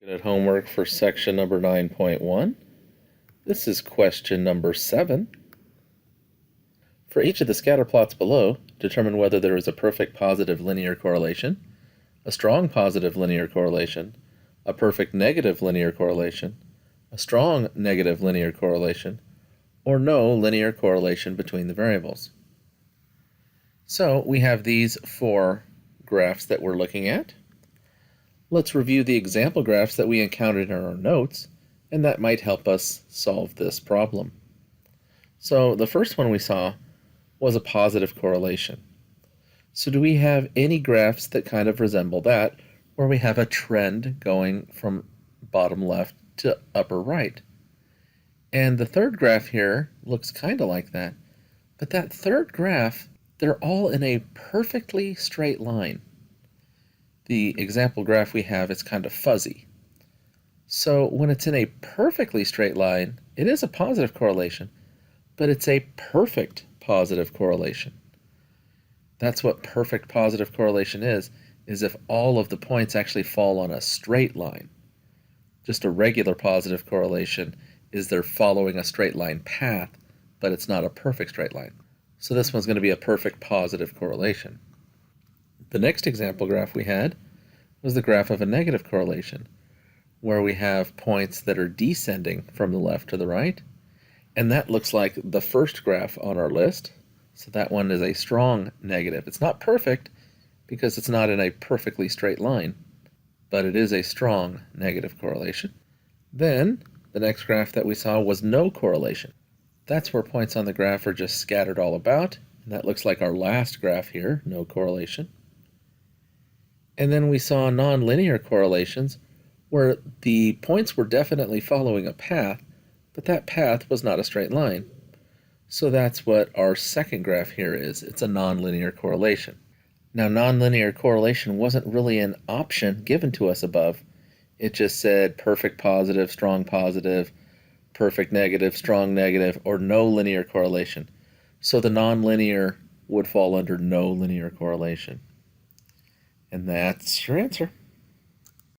Good at homework for section number 9.1. This is question number 7. For each of the scatter plots below, determine whether there is a perfect positive linear correlation, a strong positive linear correlation, a perfect negative linear correlation, a strong negative linear correlation, or no linear correlation between the variables. So we have these 4 graphs that we're looking at. Let's review the example graphs that we encountered in our notes, and that might help us solve this problem. So the first one we saw was a positive correlation. So do we have any graphs that kind of resemble that, where we have a trend going from bottom left to upper right? And the third graph here looks kind of like that, but that third graph, they're all in a perfectly straight line. The example graph we have is kind of fuzzy. So when it's in a perfectly straight line, it is a positive correlation, but it's a perfect positive correlation. That's what perfect positive correlation is if all of the points actually fall on a straight line. Just a regular positive correlation is they're following a straight line path, but it's not a perfect straight line. So this one's going to be a perfect positive correlation. The next example graph we had was the graph of a negative correlation, where we have points that are descending from the left to the right, and that looks like the first graph on our list. So that one is a strong negative. It's not perfect because it's not in a perfectly straight line, but it is a strong negative correlation. Then the next graph that we saw was no correlation. That's where points on the graph are just scattered all about, and that looks like our last graph here, no correlation. And then we saw nonlinear correlations, where the points were definitely following a path, but that path was not a straight line. So that's what our second graph here is. It's a nonlinear correlation. Now, nonlinear correlation wasn't really an option given to us above. It just said perfect positive, perfect negative, strong negative, or no linear correlation. So the nonlinear would fall under no linear correlation. And that's your answer.